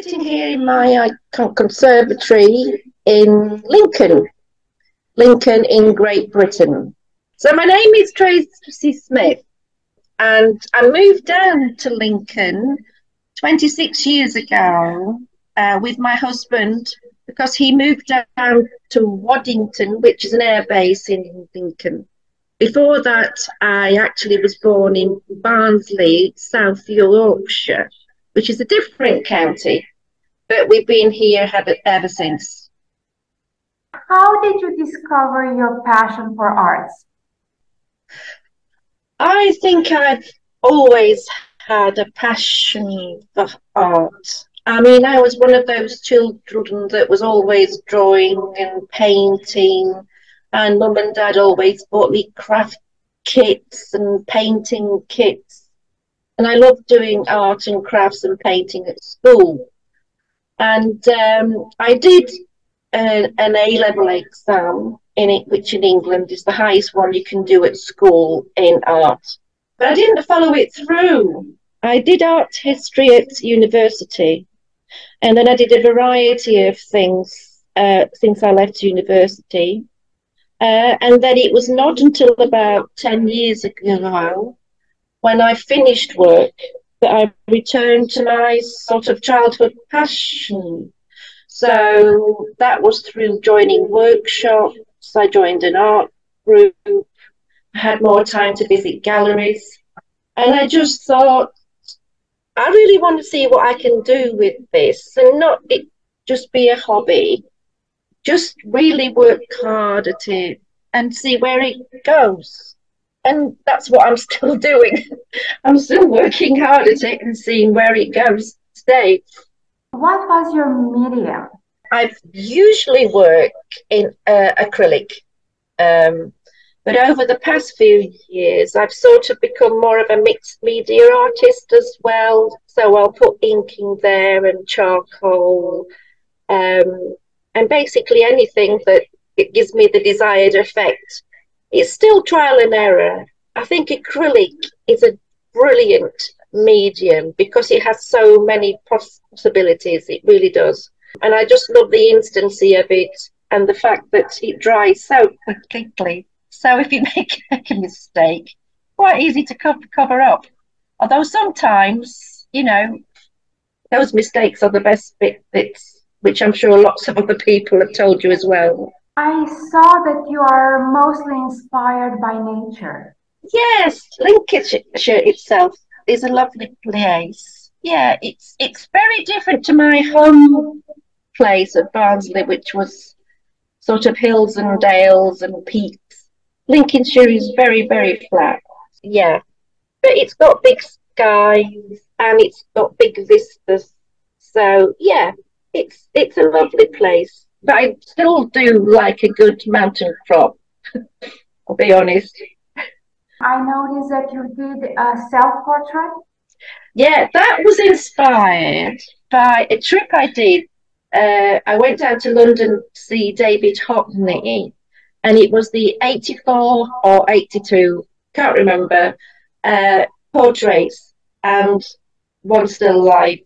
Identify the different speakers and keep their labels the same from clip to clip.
Speaker 1: sitting here in my conservatory in Lincoln in Great Britain. So my name is Tracey Smith, and I moved down to Lincoln 26 years ago with my husband because he moved down to Waddington, which is an air base in Lincoln. Before that, I actually was born in Barnsley, South Yorkshire, which is a different county, but we've been here ever since.
Speaker 2: How did you discover your passion for arts?
Speaker 1: I think I've always had a passion for art. I mean, I was one of those children that was always drawing and painting, and mum and dad always bought me craft kits and painting kits. And I loved doing art and crafts and painting at school. And I did an A-level exam in it, which in England is the highest one you can do at school in art. But I didn't follow it through. I did art history at university, and then I did a variety of things since I left university. And then it was not until about 10 years ago, when I finished work, that I returned to my sort of childhood passion. So that was through joining workshops. I joined an art group, I had more time to visit galleries, and I just thought, I really want to see what I can do with this and not it just be a hobby. Just really work hard at it and see where it goes. And that's what I'm still doing. I'm still working hard at it and seeing where it goes today.
Speaker 2: What was your medium?
Speaker 1: I usually work in acrylic, but over the past few years, I've sort of become more of a mixed media artist as well. So I'll put ink in there and charcoal, and basically anything that it gives me the desired effect. It's still trial and error. I think acrylic is a brilliant medium because it has so many possibilities. It really does. And I just love the instancy of it and the fact that it dries so quickly. So if you make a mistake, quite easy to cover up. Although sometimes, those mistakes are the best bits, which I'm sure lots of other people have told you as well.
Speaker 2: I saw that you are mostly inspired by nature.
Speaker 1: Yes, Lincolnshire itself is a lovely place. Yeah, it's very different to my home place at Barnsley, which was sort of hills and dales and peaks. Lincolnshire is very, very flat. Yeah, but it's got big skies and it's got big vistas. So yeah, it's a lovely place. But I still do like a good mountain crop, I'll be honest.
Speaker 2: I noticed that you did a self-portrait.
Speaker 1: Yeah, that was inspired by a trip I did. I went down to London to see David Hockney, and it was the 84 or 82, can't remember, portraits, and one still alive.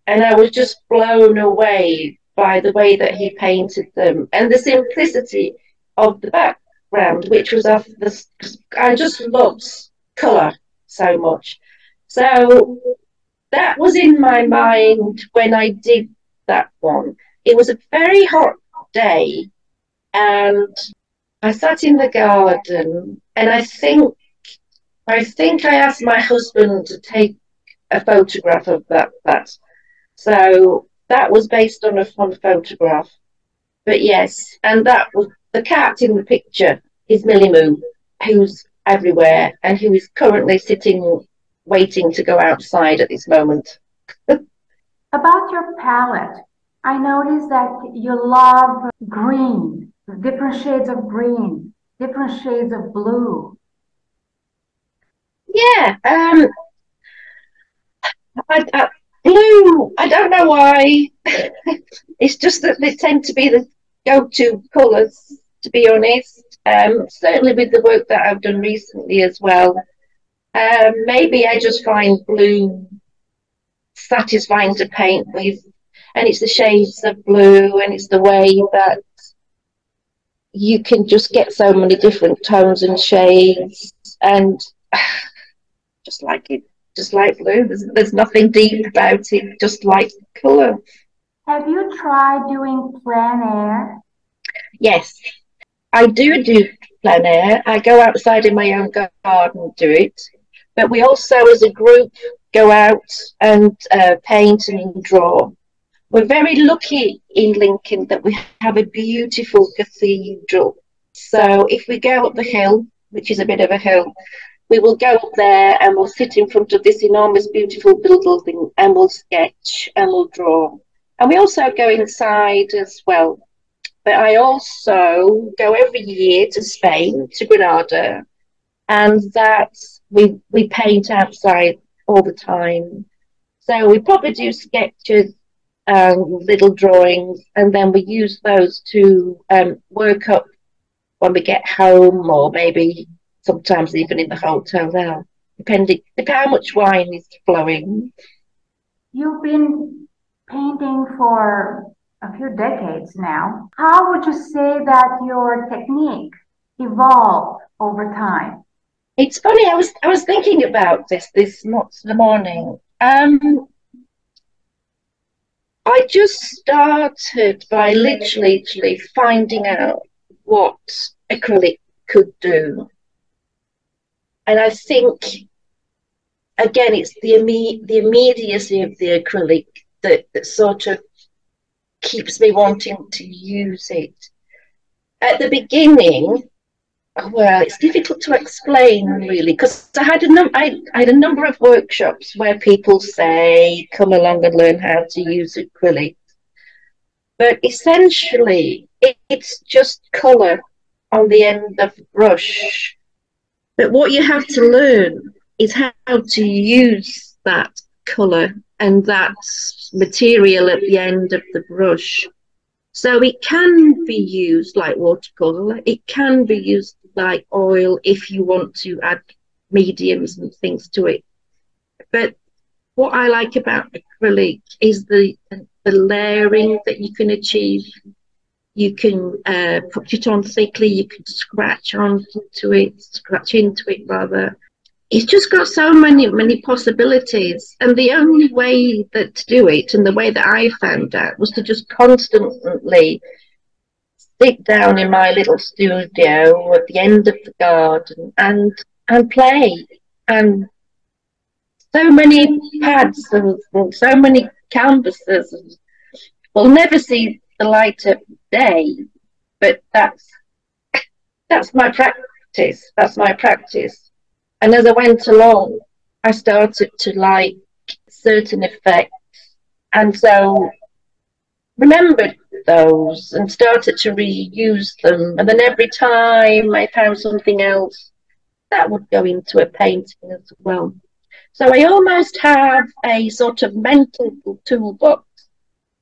Speaker 1: And I was just blown away by the way that he painted them and the simplicity of the background, which was I just loved colour so much. So that was in my mind when I did that one. It was a very hot day, and I sat in the garden, and I think I asked my husband to take a photograph of that. So that was based on a fun photograph. But yes, and that was the cat in the picture is Millie Moo, who's everywhere and who is currently sitting waiting to go outside at this moment.
Speaker 2: About your palette, I noticed that you love green, different shades of green, different shades of blue.
Speaker 1: Yeah, blue, I don't know why. It's just that they tend to be the go-to colours, to be honest. Certainly with the work that I've done recently as well. Maybe I just find blue satisfying to paint with. And it's the shades of blue, and it's the way that you can just get so many different tones and shades, and just like it, just like blue. There's nothing deep about it, just like colour.
Speaker 2: Have you tried doing plein air?
Speaker 1: Yes, I do plein air. I go outside in my own garden and do it. But we also, as a group, go out and paint and draw. We're very lucky in Lincoln that we have a beautiful cathedral. So if we go up the hill, which is a bit of a hill, we will go up there and we'll sit in front of this enormous, beautiful building and we'll sketch and we'll draw. And we also go inside as well. But I also go every year to Spain, to Granada, and that we paint outside all the time. So we probably do sketches, little drawings, and then we use those to work up when we get home, or maybe sometimes even in the hotel now, depending how much wine is flowing.
Speaker 2: You've been painting for a few decades now. How would you say that your technique evolved over time?
Speaker 1: It's funny. I was thinking about this morning. I just started by literally finding out what acrylic could do, and I think again it's the immediacy of the acrylic that sort of keeps me wanting to use it. At the beginning, well, it's difficult to explain really, because I had a number of workshops where people say, "Come along and learn how to use acrylic," but essentially it's just colour on the end of the brush. But what you have to learn is how to use that colour and that material at the end of the brush. So it can be used like watercolour, it can be used like oil if you want to add mediums and things to it. But what I like about acrylic is the layering that you can achieve. You can put it on thickly, you can scratch into it rather. It's just got so many possibilities, and the only way that to do it, and the way that I found out, was to just constantly sit down in my little studio at the end of the garden and play. And so many pads and so many canvases will never see the light of day, but that's my practice. That's my practice. And as I went along, I started to like certain effects, and so remembered those and started to reuse them. And then every time I found something else, that would go into a painting as well. So I almost have a sort of mental toolbox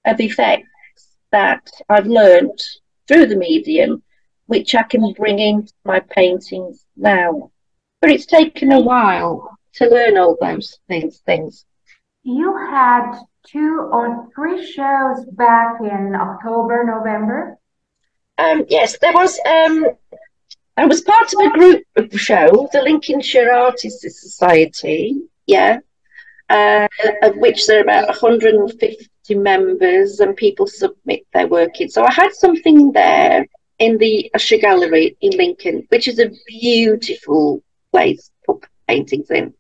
Speaker 1: of effects that I've learned through the medium, which I can bring into my paintings now. But it's taken a while to learn all those things.
Speaker 2: You had 2 or 3 shows back in October, November.
Speaker 1: Yes, there was. I was part of a group show, the Lincolnshire Artists Society. Yeah, of which there are about 150 members, and people submit their work in. So I had something there in the Usher Gallery in Lincoln, which is a beautiful place to put paintings in.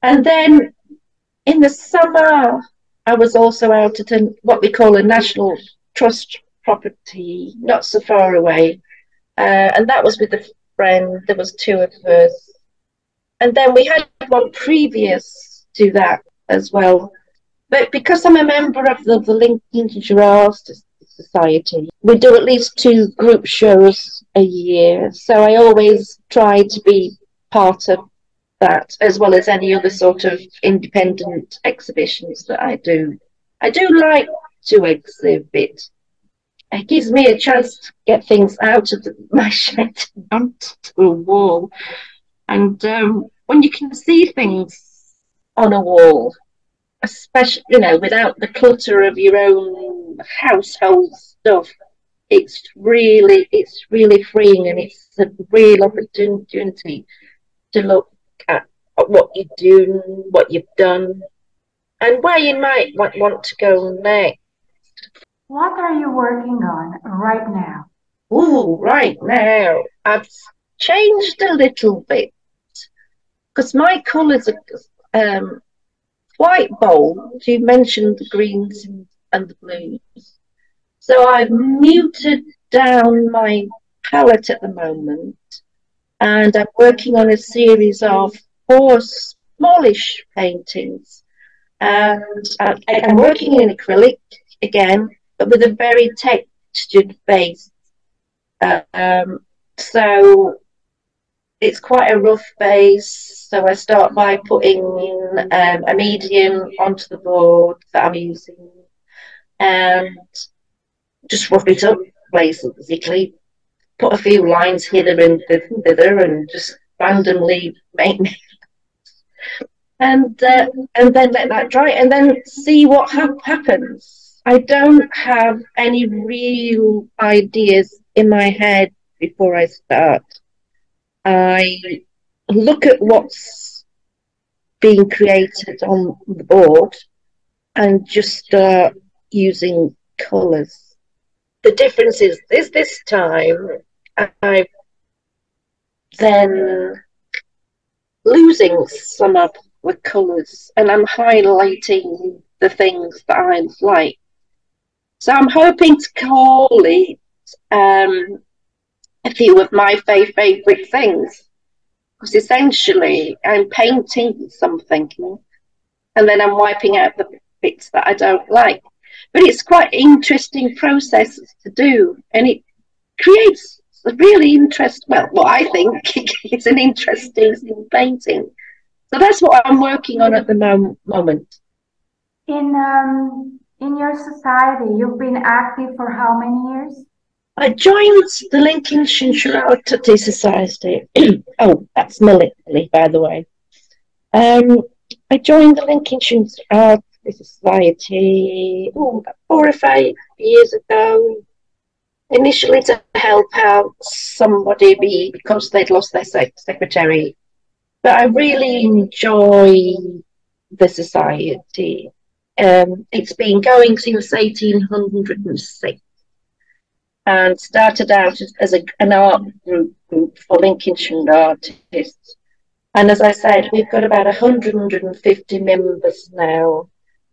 Speaker 1: And then in the summer, I was also out at what we call a National Trust property, not so far away. And that was with a friend. There was 2 of us. And then we had one previous to that as well. But because I'm a member of the Lincolnshire Artists Society, we do at least 2 group shows a year. So I always try to be part of that, as well as any other sort of independent exhibitions that I do. I do like to exhibit. It gives me a chance to get things out of my shed onto a wall. And when you can see things on a wall, especially, without the clutter of your own household stuff. It's really freeing, and it's a real opportunity to look at what you're doing, what you've done, and where you might want to go next.
Speaker 2: What are you working on right now?
Speaker 1: Ooh, right now I've changed a little bit because my colours are quite bold. You mentioned the greens and the blues, so I've muted down my palette at the moment, and I'm working on a series of 4 smallish paintings. And I'm working in acrylic again, but with a very textured base. Um, so it's quite a rough base. So I start by putting a medium onto the board that I'm using and just rough it up basically. Put a few lines here and thither and just randomly make and then let that dry and then see what happens. I don't have any real ideas in my head before I start. I look at what's being created on the board and just start using colours. The difference is this time I'm then losing some of the colours and I'm highlighting the things that I like. So I'm hoping to call it a few of my favourite things. Because essentially I'm painting something and then I'm wiping out the bits that I don't like. But it's quite interesting process to do, and it creates a really what I think it's an interesting painting. So that's what I'm working on at the moment.
Speaker 2: In your society, you've been active for how many years?
Speaker 1: I joined the Lincolnshire Artist Society. Oh, that's Millie, by the way. I joined the Lincolnshire Artist Society about 4 or 5 years ago. Initially to help out somebody because they'd lost their secretary. But I really enjoy the society. It's been going since 1806 and started out as an art group for Lincolnshire artists. And as I said, we've got about 150 members now.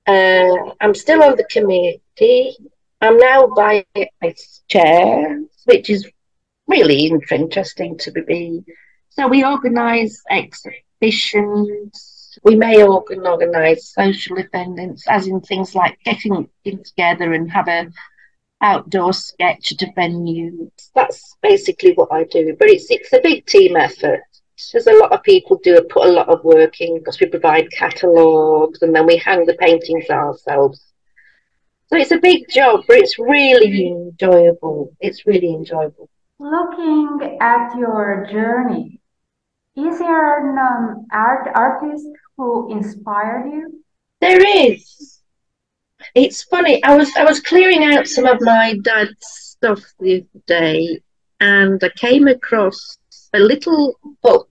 Speaker 1: I'm still on the committee. I'm now vice chair, which is really interesting to be. So we organise exhibitions. We may organise social events, as in things like getting together and have a outdoor sketch at a venue. That's basically what I do. But it's a big team effort. There's a lot of people put a lot of work in because we provide catalogues and then we hang the paintings ourselves. So it's a big job, but it's really enjoyable. It's really enjoyable.
Speaker 2: Looking at your journey, is there an artist who inspired you?
Speaker 1: There is. It's funny. I was clearing out some of my dad's stuff the other day, and I came across a little book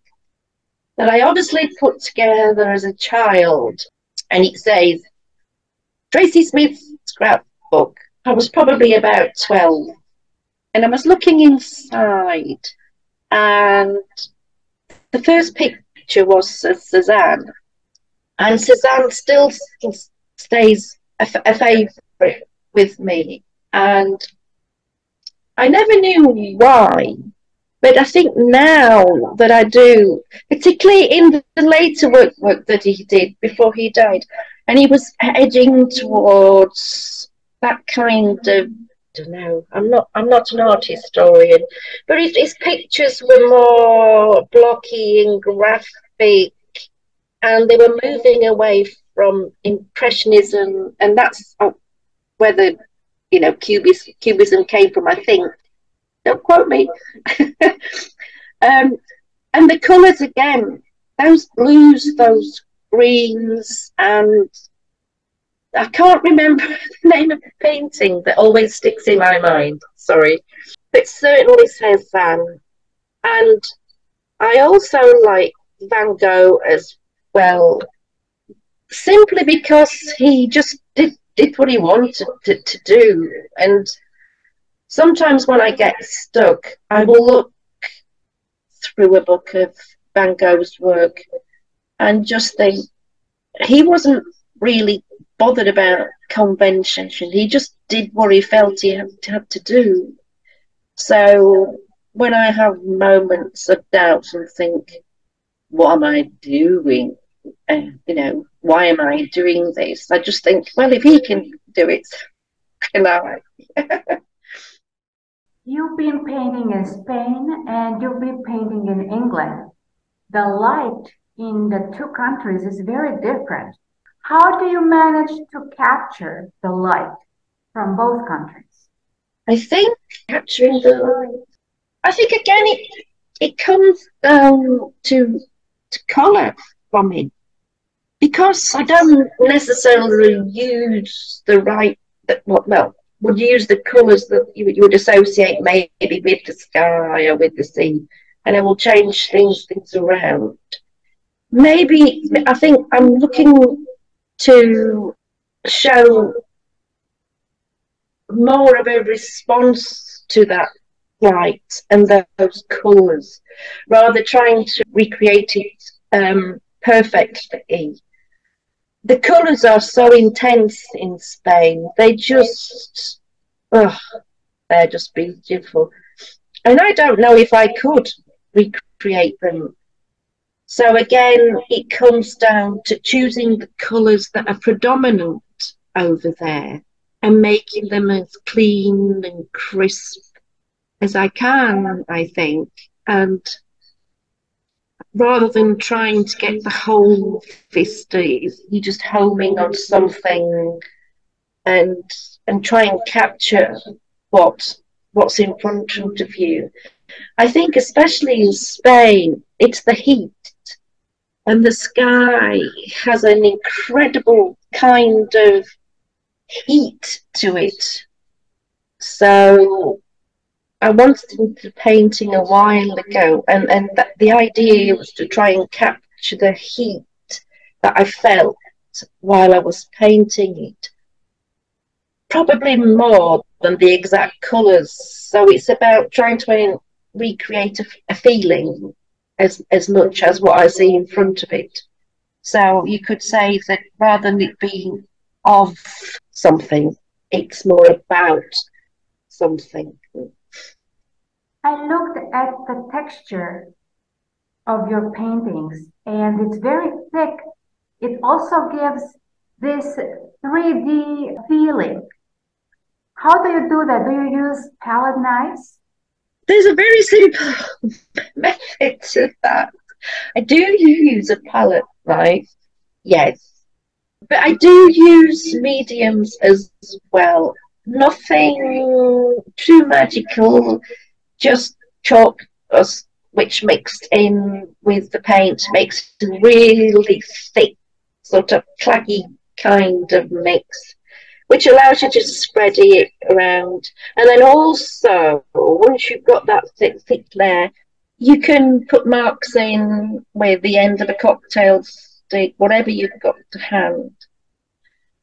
Speaker 1: that I obviously put together as a child, and it says Tracey Smith's scrapbook. I was probably about 12, and I was looking inside, and the first picture was Suzanne, and Suzanne still stays a favourite with me, and I never knew why, but I think now that I do, particularly in the later work that he did before he died, and he was edging towards that kind of, I don't know, I'm not an art historian, but his pictures were more blocky and graphic, and they were moving away from impressionism, and that's where the cubism came from, I think. Don't quote me. And the colours again, those blues, those greens, and I can't remember the name of the painting that always sticks in my mind. Sorry. But it certainly says Van. And I also like Van Gogh as well, simply because he just did what he wanted to do. And sometimes when I get stuck, I will look through a book of Van Gogh's work and just think he wasn't really bothered about convention. He just did what he felt he had to do. So when I have moments of doubt and think, what am I doing? Why am I doing this? I just think, well, if he can do it, can I?
Speaker 2: You've been painting in Spain and you've been painting in England. The light in the two countries is very different. How do you manage to capture the light from both countries?
Speaker 1: I think capturing the light. I think again, it comes down to colour for me, because I don't necessarily use the right well would use the colours that you would associate maybe with the sky or with the sea, and I will change things around. Maybe I think I'm looking to show more of a response to that light and those colours, rather trying to recreate it perfectly. The colours are so intense in Spain. Oh, they're just beautiful. And I don't know if I could recreate them. So again, it comes down to choosing the colours that are predominant over there and making them as clean and crisp as I can, I think. And rather than trying to get the whole vista, you just homing on something and try and capture what's in front of you. I think especially in Spain, it's the heat, and the sky has an incredible kind of heat to it. So I wanted into painting a while ago, and the idea was to try and capture the heat that I felt while I was painting it, probably more than the exact colours. So it's about trying to recreate a feeling as much as what I see in front of it. So you could say that rather than it being of something, it's more about something.
Speaker 2: I looked at the texture of your paintings and it's very thick. It also gives this 3D feeling. How do you do that? Do you use palette knives?
Speaker 1: There's a very simple method to that. I do use a palette knife, yes, but I do use mediums as well. Nothing too magical, just chalk, which mixed in with the paint makes a really thick, sort of claggy kind of mix, which allows you to spread it around. And then also, once you've got that thick layer, you can put marks in with the end of a cocktail stick, whatever you've got to hand.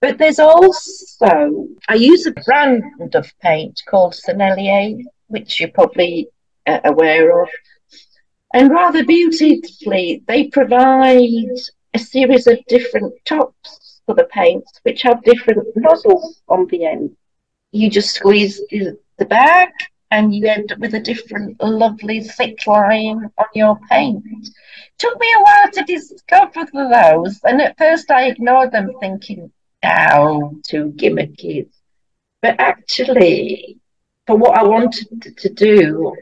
Speaker 1: But there's also, I use a brand of paint called Sennelier, which you're probably aware of. And rather beautifully, they provide a series of different tops for the paints, which have different nozzles on the end. You just squeeze the bag and you end up with a different lovely thick line on your paint. It took me a while to discover those, and at first I ignored them thinking, oh, too gimmicky. But actually, for what I wanted to do,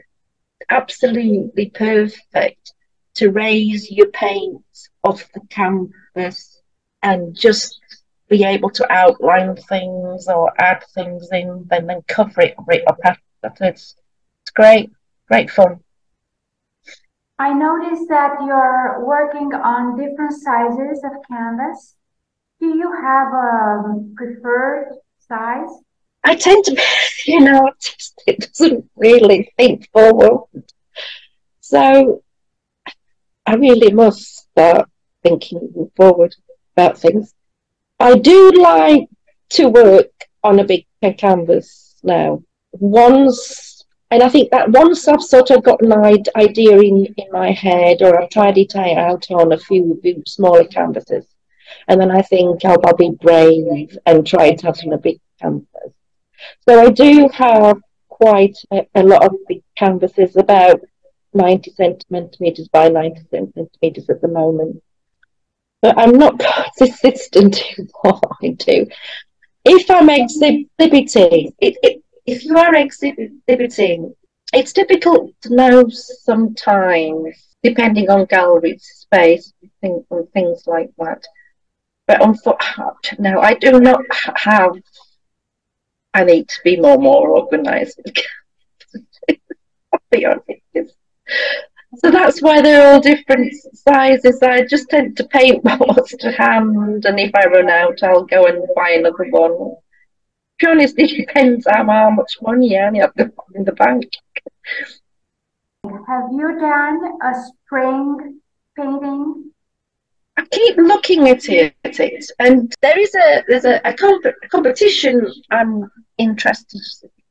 Speaker 1: absolutely perfect to raise your paint off the canvas and just be able to outline things or add things in, and then cover it up afterwards. It's great fun.
Speaker 2: I noticed that you're working on different sizes of canvas. Do you have a preferred size?
Speaker 1: I tend to, it doesn't really think forward. So I really must start thinking forward about things. I do like to work on a big canvas now. And I think that once I've sort of got an idea in my head, or I've tried it out on a few smaller canvases, and then I think, oh, I'll be brave and try it out on a big canvas. So I do have quite a lot of big canvases, about 90 centimetres by 90 centimetres at the moment. But I'm not consistent in what I do. If I'm exhibiting, if you are exhibiting, it's difficult to know sometimes, depending on gallery space and things like that. But unfortunately, no, I do not have. I need to be more organised. I'll be honest. So that's why they're all different sizes. I just tend to paint what's to hand, and if I run out, I'll go and buy another one. To be honest, it depends on how much money I have in the bank.
Speaker 2: Have you done a spring painting?
Speaker 1: I keep looking at it, and there's a competition I'm interested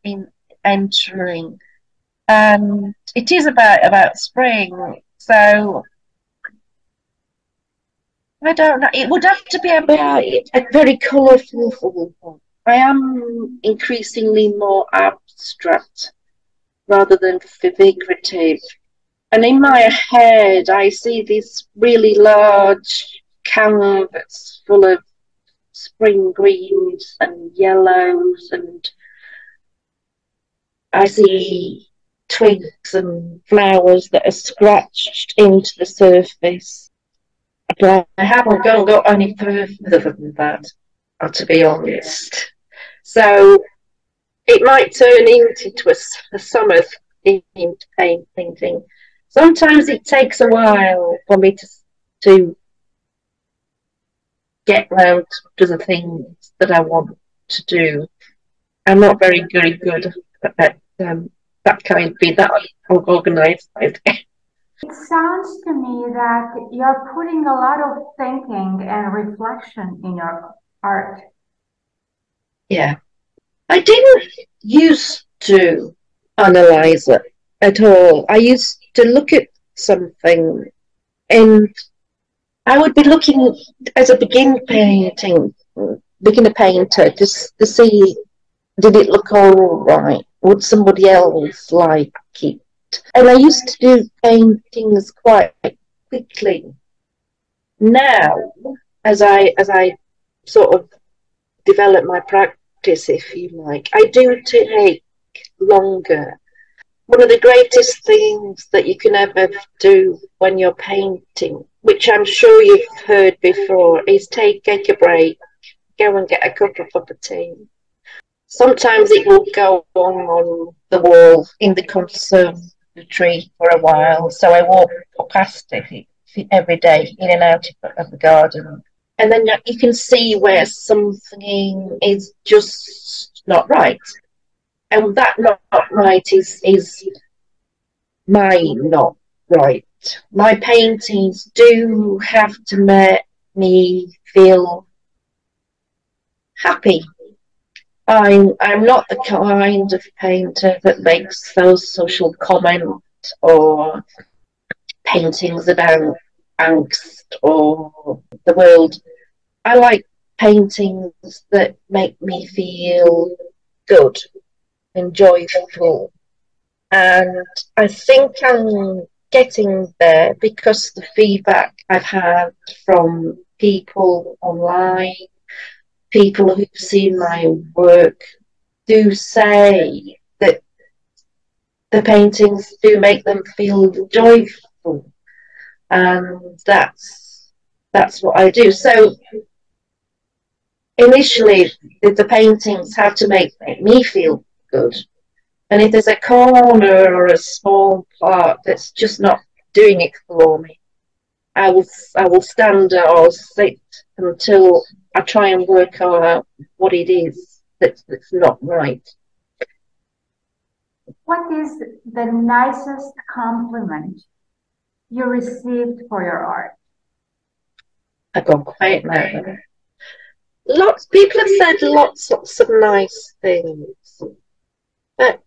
Speaker 1: in entering, and it is about spring. So I don't know. It would have to be about a very colourful one. I am increasingly more abstract rather than figurative. And in my head, I see this really large canvas full of spring greens and yellows, and I see twigs and flowers that are scratched into the surface. But I haven't got any further than that, to be honest. So it might turn into a summer themed painting. Sometimes it takes a while for me to get round to the things that I want to do. I'm not very good at that kind of being that organised.
Speaker 2: It sounds to me that you're putting a lot of thinking and reflection in your art.
Speaker 1: Yeah. I didn't used to analyse it at all. I used to look at something and I would be looking as a beginner painter, just to see, did it look all right? Would somebody else like it? And I used to do paintings quite quickly. Now, as I sort of develop my practice, if you like, I do take longer. One of the greatest things that you can ever do when you're painting, which I'm sure you've heard before, is take a break, go and get a cup of tea. Sometimes it will go on the wall in the conservatory for a while, so I walk past it every day, in and out of the garden. And then you can see where something is just not right. And that not right is mine not right. My paintings do have to make me feel happy. I'm not the kind of painter that makes those social comments or paintings about angst or the world. I like paintings that make me feel good and joyful. And I think I'm getting there because the feedback I've had from people online, people who've seen my work, do say that the paintings do make them feel joyful. And that's what I do. So initially, the paintings have to make me feel good. And if there's a corner or a small part that's just not doing it for me, I will stand or sit until I try and work out what it is that's not right.
Speaker 2: What is the nicest compliment you received for your art?
Speaker 1: I've gone quiet now. Lots people have said lots of nice things, but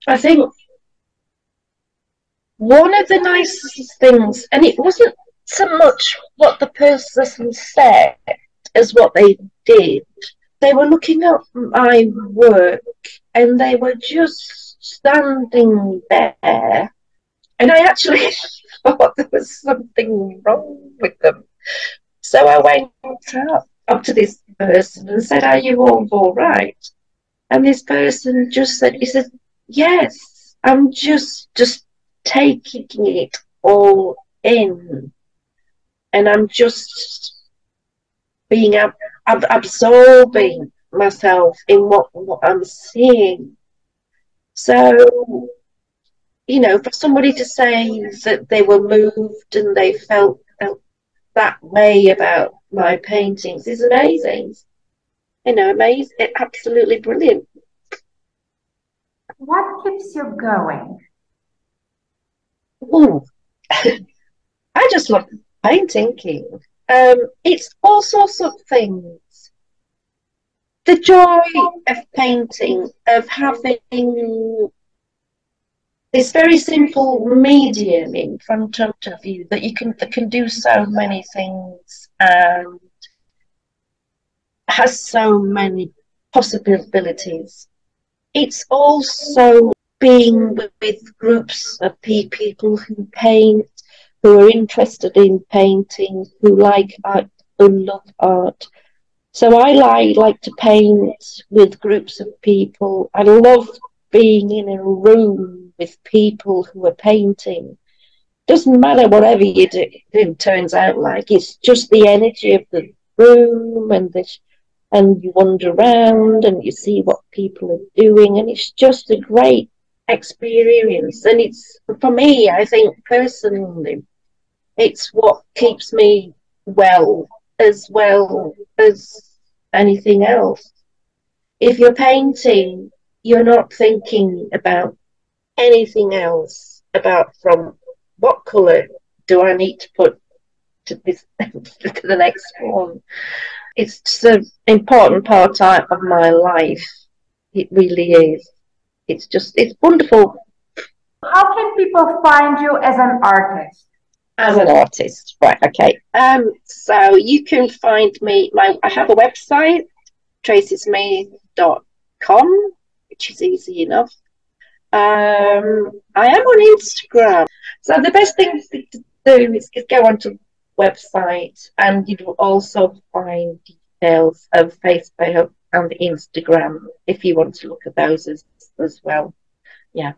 Speaker 1: I think one of the nicest things, and it wasn't so much what the person said as what they did. They were looking at my work and they were just standing there. And I actually thought there was something wrong with them. So I went up to this person and said, "Are you all right?" And this person just said, he said, "Yes, I'm just taking it all in. And I'm just being absorbing myself in what I'm seeing." So, for somebody to say that they were moved and they felt that way about my paintings is amazing. Amazing, absolutely brilliant.
Speaker 2: What keeps you going?
Speaker 1: Ooh. I just love painting. It's all sorts of things. The joy of painting, of having this very simple medium in front of you that that can do so many things and has so many possibilities. It's also being with groups of people who paint, who are interested in painting, who like art, who love art. So I like to paint with groups of people. I love being in a room with people who are painting. Doesn't matter whatever you do, it turns out like. It's just the energy of the room and you wander around and you see what people are doing, and it's just a great experience. And it's, for me, I think personally, it's what keeps me well as anything else. If you're painting, you're not thinking about anything else about from what colour do I need to put to this to the next one. It's just an important part of my life. It really is. It's wonderful.
Speaker 2: How can people find you as an artist?
Speaker 1: As an artist, right? Okay. So you can find me. I have a website, tracysmith.com, which is easy enough. I am on Instagram. So the best thing to do is go onto the website, and you will also find details of Facebook and Instagram if you want to look at those as well. Yeah.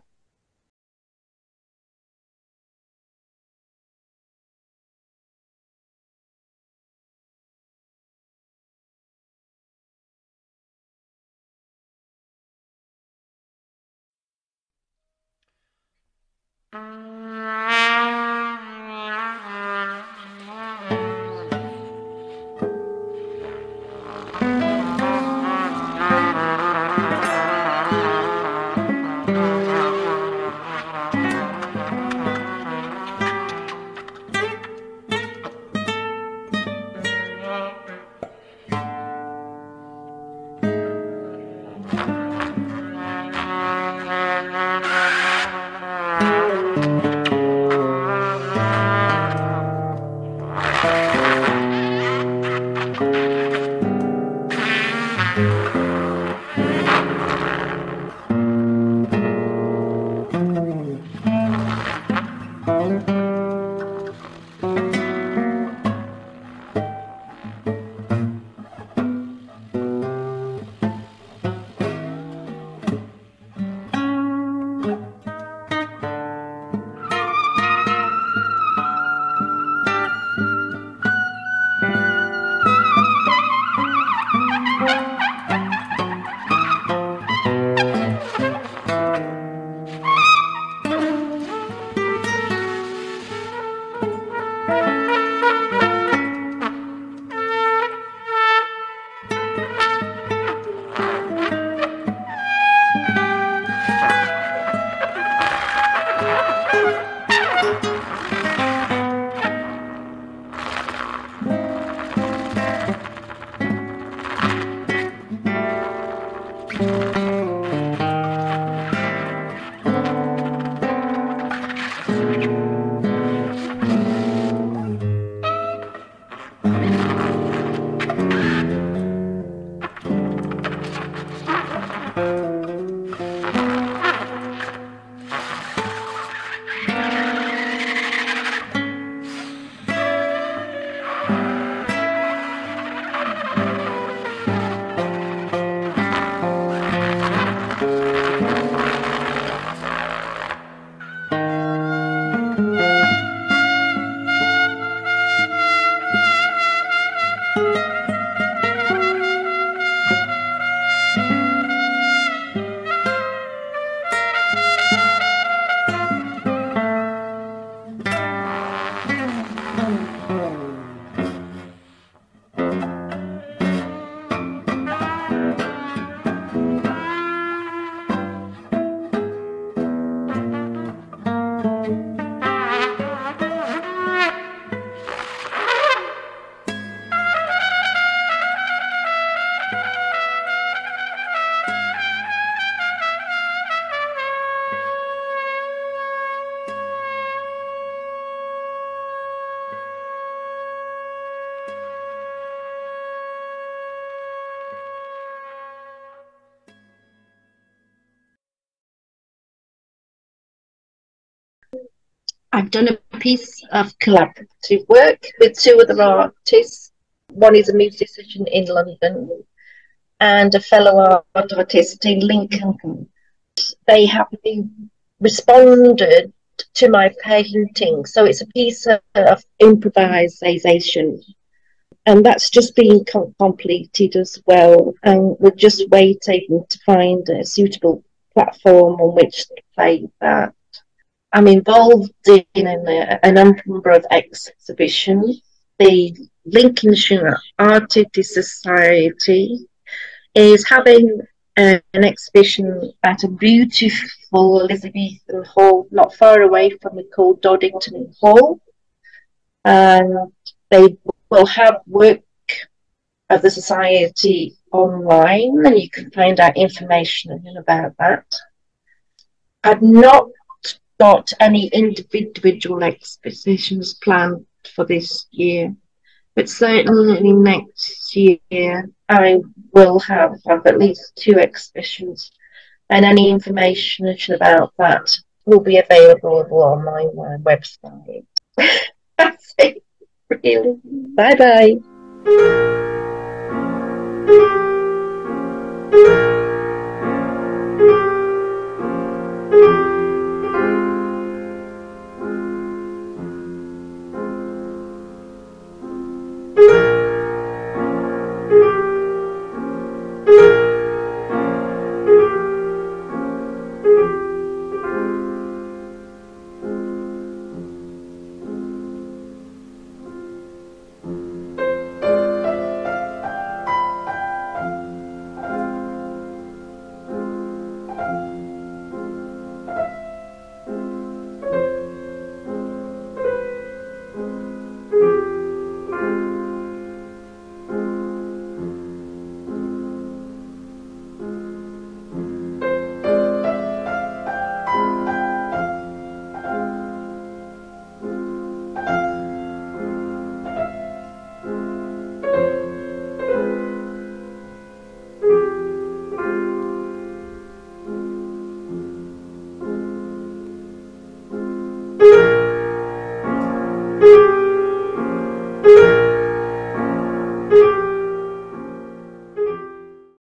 Speaker 1: I've done a piece of collaborative work with two other artists. One is a musician in London and a fellow artist in Lincolnshire. They happily responded to my painting. So it's a piece of improvisation. And that's just been completed as well. And we're just waiting to find a suitable platform on which to play that. I'm involved in a number of exhibitions. The Lincolnshire Artist Society is having an exhibition at a beautiful Elizabethan hall not far away from me called Doddington Hall. And they will have work of the society online, and you can find out information about that. I've not got any individual expositions planned for this year, but certainly next year I will have at least 2 exhibitions, and any information about that will be available on my website. That's it, really. Bye bye.